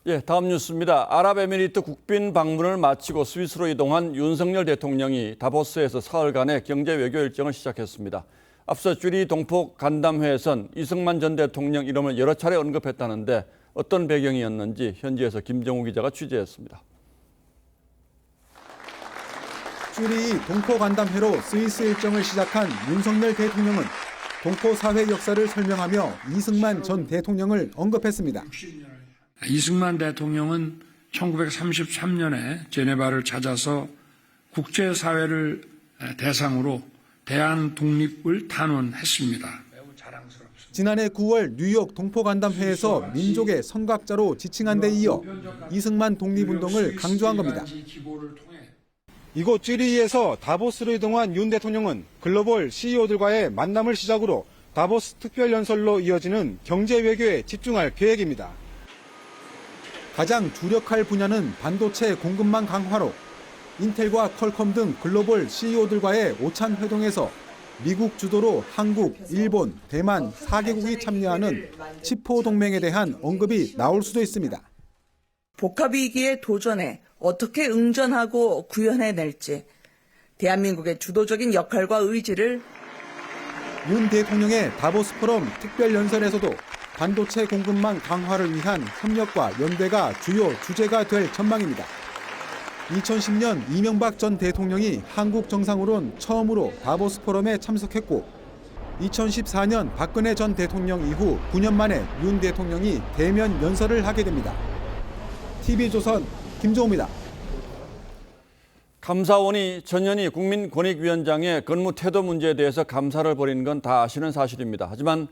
예, 다음 뉴스입니다. 아랍에미리트 국빈 방문을 마치고 스위스로 이동한 윤석열 대통령이 다보스에서 사흘간의 경제 외교 일정을 시작했습니다. 앞서 쥐리 동포 간담회에선 이승만 전 대통령 이름을 여러 차례 언급했다는데 어떤 배경이었는지 현지에서 김정우 기자가 취재했습니다.
쥐리 동포 간담회로 스위스 일정을 시작한 윤석열 대통령은 동포 사회 역사를 설명하며 이승만 전 대통령을 언급했습니다.
이승만 대통령은 1933년에 제네바를 찾아서 국제사회를 대상으로 대한 독립을 탄원했습니다.
지난해 9월 뉴욕 동포간담회에서 민족의 선각자로 지칭한 데 이어 이승만 독립운동을 강조한 겁니다. 이곳 쥐리히에서 다보스로 이동한 윤 대통령은 글로벌 CEO들과의 만남을 시작으로 다보스 특별연설로 이어지는 경제 외교에 집중할 계획입니다. 가장 주력할 분야는 반도체 공급망 강화로 인텔과 퀄컴 등 글로벌 CEO들과의 오찬 회동에서 미국 주도로 한국, 일본, 대만 4개국이 참여하는 치포 동맹에 대한 언급이 나올 수도 있습니다.
복합위기에 도전해 어떻게 응전하고 구현해낼지 대한민국의 주도적인 역할과 의지를
윤 대통령의 다보스 포럼 특별 연설에서도 반도체 공급망 강화를 위한 협력과 연대가 주요 주제가 될 전망입니다. 2010년 이명박 전 대통령이 한국 정상으론 처음으로 다보스 포럼에 참석했고 2014년 박근혜 전 대통령 이후 9년 만에 윤 대통령이 대면 연설을 하게 됩니다. TV조선 김종우입니다.
감사원이 전현희 국민권익위원장의 근무 태도 문제에 대해서 감사를 벌이는 건 다 아시는 사실입니다. 하지만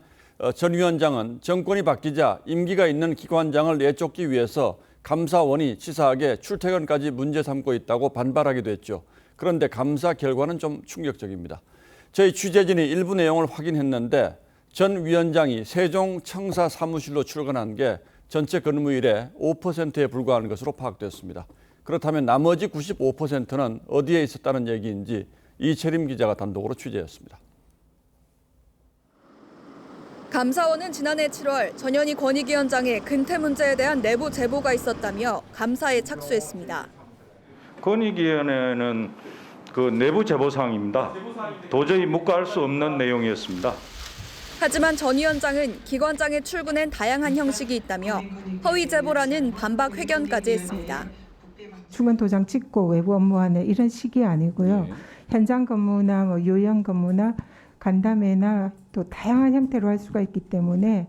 전 위원장은 정권이 바뀌자 임기가 있는 기관장을 내쫓기 위해서 감사원이 치사하게 출퇴근까지 문제 삼고 있다고 반발하기도 했죠. 그런데 감사 결과는 좀 충격적입니다. 저희 취재진이 일부 내용을 확인했는데 전 위원장이 세종청사 사무실로 출근한 게 전체 근무일의 5%에 불과하는 것으로 파악됐습니다. 그렇다면 나머지 95%는 어디에 있었다는 얘기인지 이채림 기자가 단독으로 취재했습니다.
감사원은 지난해 7월 전현희 권익위원장의 근태 문제에 대한 내부 제보가 있었다며 감사에 착수했습니다.
권익위원회는 그 내부 제보 사항입니다. 도저히 묵과할 수 없는 내용이었습니다.
하지만 전 위원장은 기관장의 출근엔 다양한 형식이 있다며 허위 제보라는 반박 회견까지 했습니다.
출근 도장 찍고 외부 업무하는 이런 식이 아니고요. 현장 근무나 요양 근무나 간담회나 또 다양한 형태로 할 수가 있기 때문에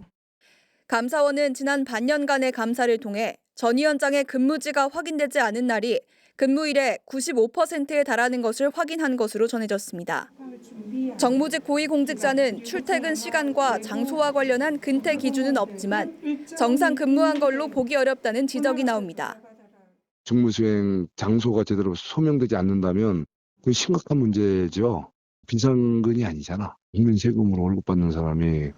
감사원은 지난 반년간의 감사를 통해 전 위원장의 근무지가 확인되지 않은 날이 근무일의 95%에 달하는 것을 확인한 것으로 전해졌습니다. 정무직 고위공직자는 출퇴근 시간과 장소와 관련한 근태 기준은 없지만 정상 근무한 걸로 보기 어렵다는 지적이 나옵니다.
직무 수행 장소가 제대로 소명되지 않는다면 그건 심각한 문제죠. 비상근이 아니잖아. 국민 세금으로 월급 받는 사람이.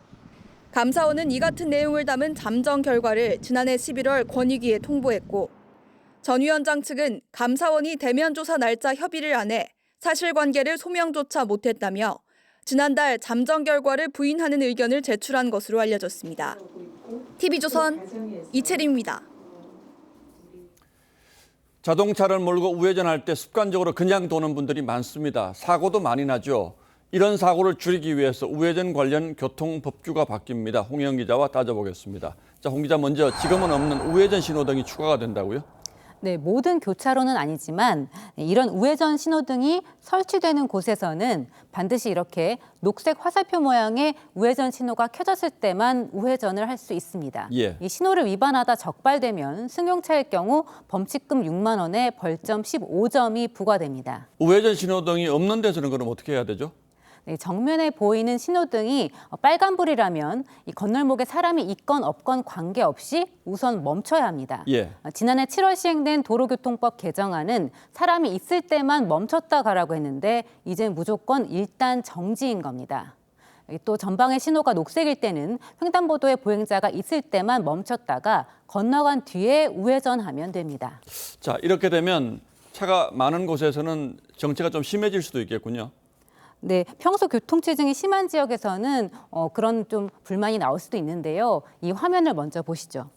감사원은 이 같은 내용을 담은 잠정 결과를 지난해 11월 권익위에 통보했고 전 위원장 측은 감사원이 대면 조사 날짜 협의를 안 해 사실관계를 소명조차 못했다며 지난달 잠정 결과를 부인하는 의견을 제출한 것으로 알려졌습니다. TV조선 이채림입니다.
자동차를 몰고 우회전할 때 습관적으로 그냥 도는 분들이 많습니다. 사고도 많이 나죠. 이런 사고를 줄이기 위해서 우회전 관련 교통법규가 바뀝니다. 홍영 기자와 따져보겠습니다. 자, 홍 기자 먼저 지금은 없는 우회전 신호등이 추가가 된다고요?
네, 모든 교차로는 아니지만 이런 우회전 신호등이 설치되는 곳에서는 반드시 이렇게 녹색 화살표 모양의 우회전 신호가 켜졌을 때만 우회전을 할 수 있습니다.
예.
이 신호를 위반하다 적발되면 승용차일 경우 범칙금 6만 원에 벌점 15점이 부과됩니다.
우회전 신호등이 없는 데서는 그럼 어떻게 해야 되죠?
네, 정면에 보이는 신호등이 빨간불이라면 이 건널목에 사람이 있건 없건 관계없이 우선 멈춰야 합니다.
예.
지난해 7월 시행된 도로교통법 개정안은 사람이 있을 때만 멈췄다 가라고 했는데 이제 무조건 일단 정지인 겁니다. 또 전방의 신호가 녹색일 때는 횡단보도에 보행자가 있을 때만 멈췄다가 건너간 뒤에 우회전하면 됩니다.
자, 이렇게 되면 차가 많은 곳에서는 정체가 좀 심해질 수도 있겠군요.
네, 평소 교통체증이 심한 지역에서는 그런 좀 불만이 나올 수도 있는데요. 이 화면을 먼저 보시죠.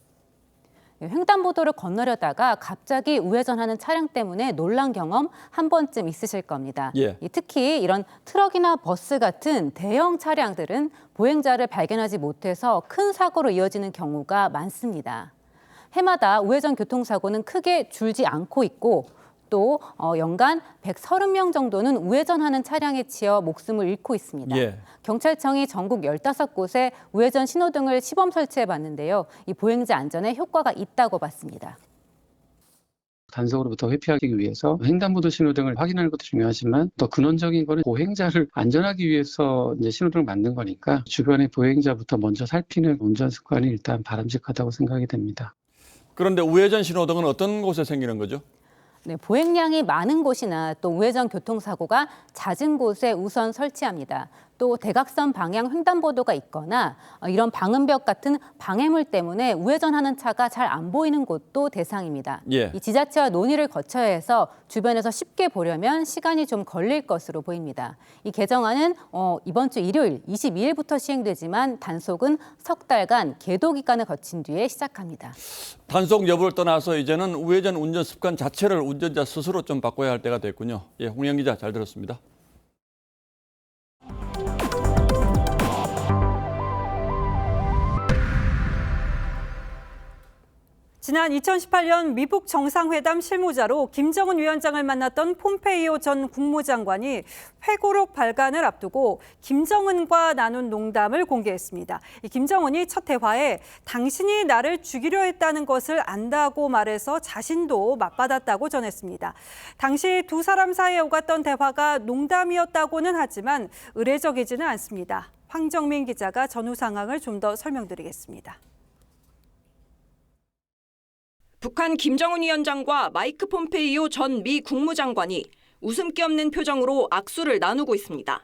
횡단보도를 건너려다가 갑자기 우회전하는 차량 때문에 놀란 경험 한 번쯤 있으실 겁니다.
예.
특히 이런 트럭이나 버스 같은 대형 차량들은 보행자를 발견하지 못해서 큰 사고로 이어지는 경우가 많습니다. 해마다 우회전 교통사고는 크게 줄지 않고 있고 또 연간 130명 정도는 우회전하는 차량에 치여 목숨을 잃고 있습니다.
예.
경찰청이 전국 15곳에 우회전 신호등을 시범 설치해봤는데요. 이 보행자 안전에 효과가 있다고 봤습니다.
단속으로부터 회피하기 위해서 횡단보도 신호등을 확인하는 것도 중요하지만 더 근원적인 거는 보행자를 안전하기 위해서 이제 신호등을 만든 거니까 주변의 보행자부터 먼저 살피는 운전 습관이 일단 바람직하다고 생각이 됩니다.
그런데 우회전 신호등은 어떤 곳에 생기는 거죠?
네, 보행량이 많은 곳이나 또 우회전 교통사고가 잦은 곳에 우선 설치합니다. 또 대각선 방향 횡단보도가 있거나 이런 방음벽 같은 방해물 때문에 우회전하는 차가 잘 안 보이는 곳도 대상입니다.
예.
이 지자체와 논의를 거쳐야 해서 주변에서 쉽게 보려면 시간이 좀 걸릴 것으로 보입니다. 이 개정안은 이번 주 일요일 22일부터 시행되지만 단속은 석 달간 계도 기간을 거친 뒤에 시작합니다.
단속 여부를 떠나서 이제는 우회전 운전 습관 자체를 운전자 스스로 좀 바꿔야 할 때가 됐군요. 예, 홍영 기자 잘 들었습니다.
지난 2018년 미북 정상회담 실무자로 김정은 위원장을 만났던 폼페이오 전 국무장관이 회고록 발간을 앞두고 김정은과 나눈 농담을 공개했습니다. 김정은이 첫 대화에 당신이 나를 죽이려 했다는 것을 안다고 말해서 자신도 맞받았다고 전했습니다. 당시 두 사람 사이에 오갔던 대화가 농담이었다고는 하지만 의례적이지는 않습니다. 황정민 기자가 전후 상황을 좀 더 설명드리겠습니다.
북한 김정은 위원장과 마이크 폼페이오 전 미 국무장관이 웃음기 없는 표정으로 악수를 나누고 있습니다.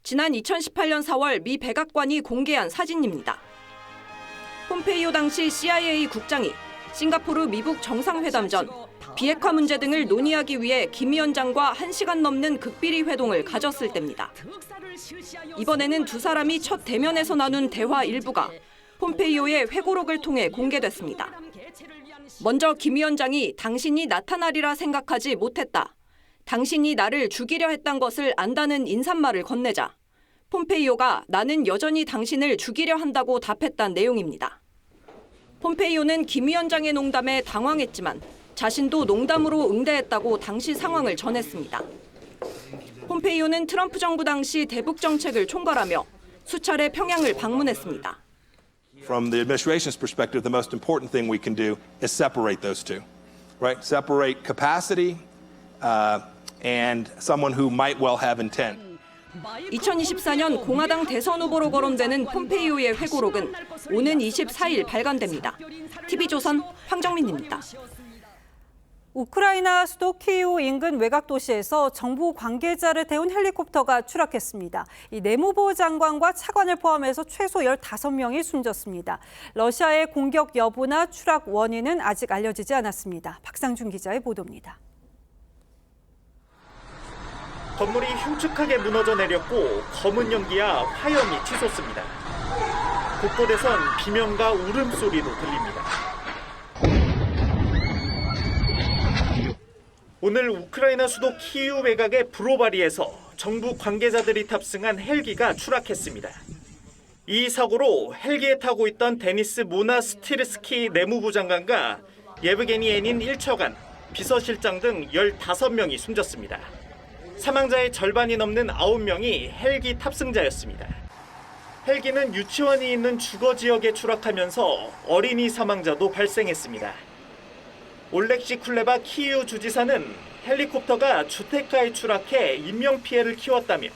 지난 2018년 4월 미 백악관이 공개한 사진입니다. 폼페이오 당시 CIA 국장이 싱가포르 미북 정상회담 전 비핵화 문제 등을 논의하기 위해 김 위원장과 1시간 넘는 극비리 회동을 가졌을 때입니다. 이번에는 두 사람이 첫 대면에서 나눈 대화 일부가 폼페이오의 회고록을 통해 공개됐습니다. 먼저 김 위원장이 당신이 나타나리라 생각하지 못했다. 당신이 나를 죽이려 했던 것을 안다는 인사말을 건네자 폼페이오가 나는 여전히 당신을 죽이려 한다고 답했다는 내용입니다. 폼페이오는 김 위원장의 농담에 당황했지만 자신도 농담으로 응대했다고 당시 상황을 전했습니다. 폼페이오는 트럼프 정부 당시 대북 정책을 총괄하며 수차례 평양을 방문했습니다.
From the administration's perspective, the most important thing we can do is separate those two, right? Separate capacity and someone who might well have intent.
2024년 공화당 대선 후보로 거론되는 폼페이오의 회고록은 오는 24일 발간됩니다. TV조선 황정민입니다.
우크라이나 수도 키이우 인근 외곽 도시에서 정부 관계자를 태운 헬리콥터가 추락했습니다. 이 내무부 장관과 차관을 포함해서 최소 15명이 숨졌습니다. 러시아의 공격 여부나 추락 원인은 아직 알려지지 않았습니다. 박상준 기자의 보도입니다.
건물이 흉측하게 무너져 내렸고 검은 연기와 화염이 치솟습니다. 곳곳에선 비명과 울음소리도 들립니다. 오늘 우크라이나 수도 키이우 외곽의 브로바리에서 정부 관계자들이 탑승한 헬기가 추락했습니다. 이 사고로 헬기에 타고 있던 데니스 모나스티르스키 내무부 장관과 예브게니 애닌 1처관, 비서실장 등 15명이 숨졌습니다. 사망자의 절반이 넘는 9명이 헬기 탑승자였습니다. 헬기는 유치원이 있는 주거 지역에 추락하면서 어린이 사망자도 발생했습니다. 올렉시 쿨레바 키이우 주지사는 헬리콥터가 주택가에 추락해 인명피해를 키웠다며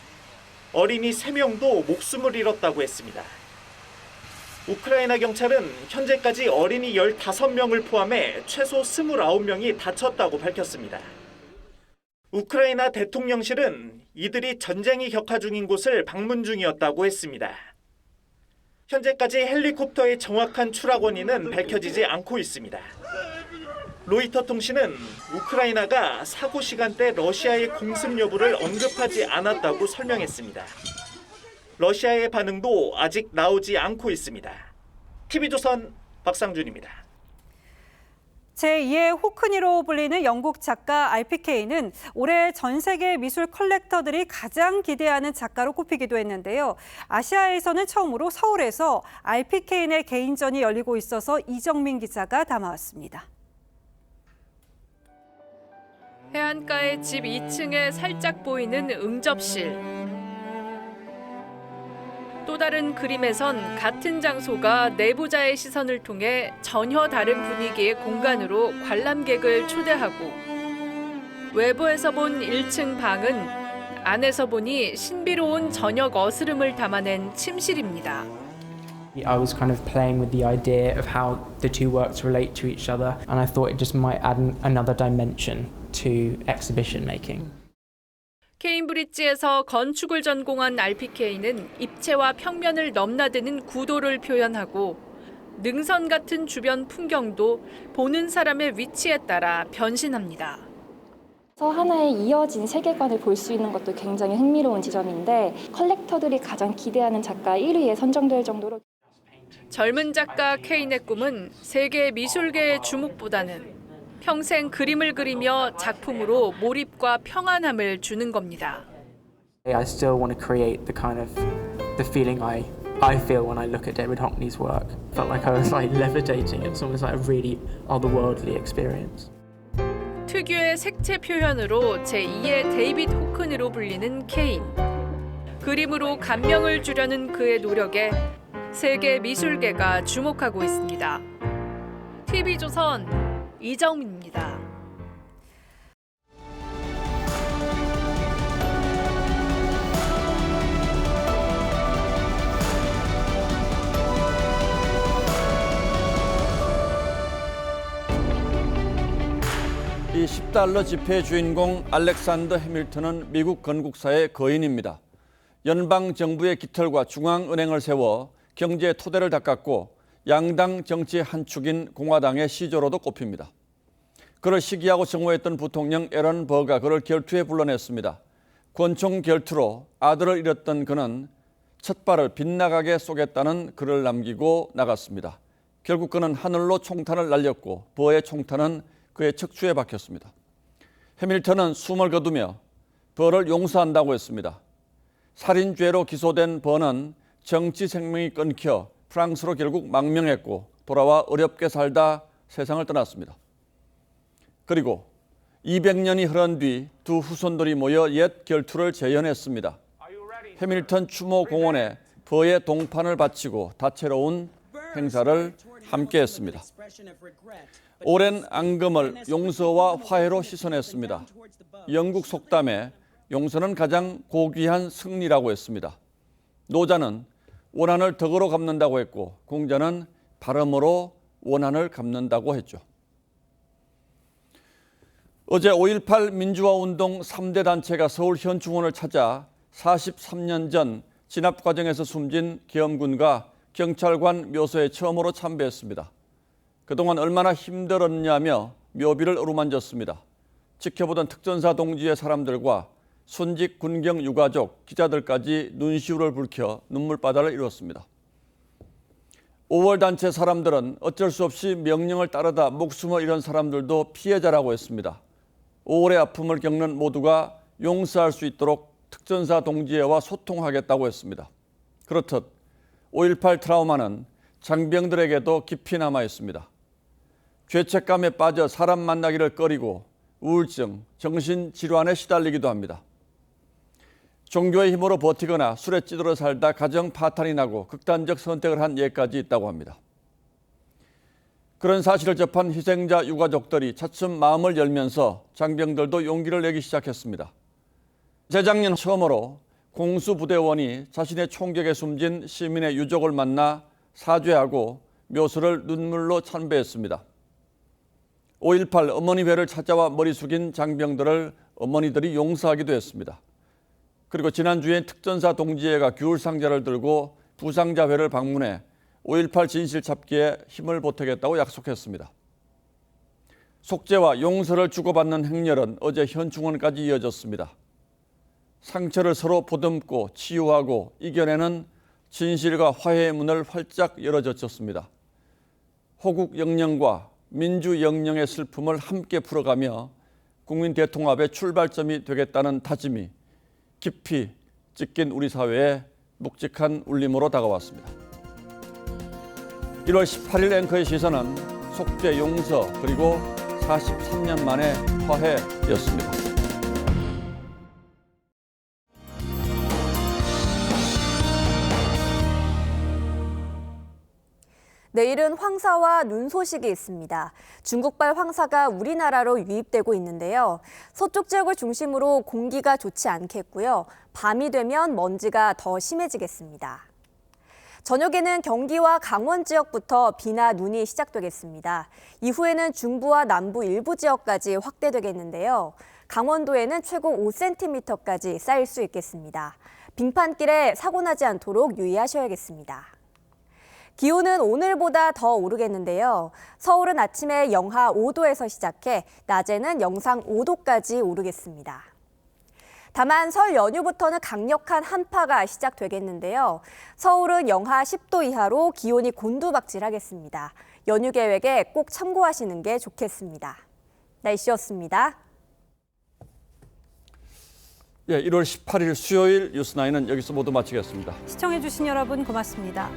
어린이 3명도 목숨을 잃었다고 했습니다. 우크라이나 경찰은 현재까지 어린이 15명을 포함해 최소 29명이 다쳤다고 밝혔습니다. 우크라이나 대통령실은 이들이 전쟁이 격화 중인 곳을 방문 중이었다고 했습니다. 현재까지 헬리콥터의 정확한 추락 원인은 밝혀지지 않고 있습니다. 로이터 통신은 우크라이나가 사고 시간대 러시아의 공습 여부를 언급하지 않았다고 설명했습니다. 러시아의 반응도 아직 나오지 않고 있습니다. TV조선 박상준입니다.
제2의 호크니로 불리는 영국 작가 RPK는 올해 전 세계 미술 컬렉터들이 가장 기대하는 작가로 꼽히기도 했는데요. 아시아에서는 처음으로 서울에서 RPK의 개인전이 열리고 있어서 이정민 기자가 담아왔습니다. 해안가의 집 2층에 살짝 보이는 응접실. 또 다른 그림에선 같은 장소가 내부자의 시선을 통해 전혀 다른 분위기의 공간으로 관람객을 초대하고, 외부에서 본 1층 방은 안에서 보니 신비로운 저녁 어스름을 담아낸 침실입니다.
I was kind of playing with the idea of how the two works relate to each other, and I thought it just might add another dimension to exhibition making.
케임브리지에서 건축을 전공한 RPK는 입체와 평면을 넘나드는 구도를 표현하고, 능선 같은 주변 풍경도 보는 사람의 위치에 따라 변신합니다.
하나의 이어진 세계관을 볼 수 있는 것도 굉장히 흥미로운 지점인데, 컬렉터들이 가장 기대하는 작가 1위에 선정될 정도로.
젊은 작가 케인의 꿈은 세계 미술계의 주목보다는 평생 그림을 그리며 작품으로 몰입과 평안함을 주는 겁니다.
I still want to create the kind of the feeling I I feel when I look at David Hockney's work. Felt like I was like levitating. It's almost like a really otherworldly experience.
특유의 색채 표현으로 제2의 데이빗 호크니로 불리는 케인. 그림으로 감명을 주려는 그의 노력에 세계 미술계가 주목하고 있습니다. TV조선 이정민입니다.
이 10달러 지폐의 주인공 알렉산더 해밀턴은 미국 건국사의 거인입니다. 연방정부의 깃털과 중앙은행을 세워 경제의 토대를 닦았고 양당 정치의 한 축인 공화당의 시조로도 꼽힙니다. 그를 시기하고 정오했던 부통령 애런 버가 그를 결투에 불러냈습니다. 권총 결투로 아들을 잃었던 그는 첫 발을 빗나가게 쏘겠다는 글을 남기고 나갔습니다. 결국 그는 하늘로 총탄을 날렸고 버의 총탄은 그의 척추에 박혔습니다. 해밀턴은 숨을 거두며 버를 용서한다고 했습니다. 살인죄로 기소된 버는 정치 생명이 끊겨 프랑스로 결국 망명했고 돌아와 어렵게 살다 세상을 떠났습니다. 그리고 200년이 흐른 뒤 두 후손들이 모여 옛 결투를 재연했습니다. 해밀턴 추모 공원에 버의 동판을 바치고 다채로운 행사를 함께했습니다. 오랜 앙금을 용서와 화해로 씻어냈습니다. 영국 속담에 용서는 가장 고귀한 승리라고 했습니다. 노자는 원한을 덕으로 갚는다고 했고 공자는 발음으로 원한을 갚는다고 했죠. 어제 5.18 민주화운동 3대 단체가 서울 현충원을 찾아 43년 전 진압 과정에서 숨진 계엄군과 경찰관 묘소에 처음으로 참배했습니다. 그동안 얼마나 힘들었냐며 묘비를 어루만졌습니다. 지켜보던 특전사 동지의 사람들과 순직 군경 유가족, 기자들까지 눈시울을 붉혀 눈물바다를 이뤘습니다. 5월 단체 사람들은 어쩔 수 없이 명령을 따르다 목숨을 잃은 사람들도 피해자라고 했습니다. 5월의 아픔을 겪는 모두가 용서할 수 있도록 특전사 동지회와 소통하겠다고 했습니다. 그렇듯 5.18 트라우마는 장병들에게도 깊이 남아 있습니다. 죄책감에 빠져 사람 만나기를 꺼리고 우울증, 정신질환에 시달리기도 합니다. 종교의 힘으로 버티거나 술에 찌들어 살다 가정 파탄이 나고 극단적 선택을 한 예까지 있다고 합니다. 그런 사실을 접한 희생자 유가족들이 차츰 마음을 열면서 장병들도 용기를 내기 시작했습니다. 재작년 처음으로 공수부대원이 자신의 총격에 숨진 시민의 유족을 만나 사죄하고 묘소를 눈물로 참배했습니다. 5.18 어머니 회를 찾아와 머리 숙인 장병들을 어머니들이 용서하기도 했습니다. 그리고 지난주엔 특전사 동지회가 귤상자를 들고 부상자회를 방문해 5.18 진실 찾기에 힘을 보태겠다고 약속했습니다. 속죄와 용서를 주고받는 행렬은 어제 현충원까지 이어졌습니다. 상처를 서로 보듬고 치유하고 이겨내는 진실과 화해의 문을 활짝 열어젖혔습니다. 호국 영령과 민주 영령의 슬픔을 함께 풀어가며 국민 대통합의 출발점이 되겠다는 다짐이 깊이 찢긴 우리 사회의 묵직한 울림으로 다가왔습니다. 1월 18일 앵커의 시선은 속죄, 용서 그리고 43년 만의 화해였습니다.
내일은 황사와 눈 소식이 있습니다. 중국발 황사가 우리나라로 유입되고 있는데요. 서쪽 지역을 중심으로 공기가 좋지 않겠고요. 밤이 되면 먼지가 더 심해지겠습니다. 저녁에는 경기와 강원 지역부터 비나 눈이 시작되겠습니다. 이후에는 중부와 남부 일부 지역까지 확대되겠는데요. 강원도에는 최고 5cm까지 쌓일 수 있겠습니다. 빙판길에 사고 나지 않도록 유의하셔야겠습니다. 기온은 오늘보다 더 오르겠는데요. 서울은 아침에 영하 5도에서 시작해 낮에는 영상 5도까지 오르겠습니다. 다만 설 연휴부터는 강력한 한파가 시작되겠는데요. 서울은 영하 10도 이하로 기온이 곤두박질하겠습니다. 연휴 계획에 꼭 참고하시는 게 좋겠습니다. 날씨였습니다.
예, 1월 18일 수요일 뉴스9은 여기서 모두 마치겠습니다.
시청해주신 여러분 고맙습니다.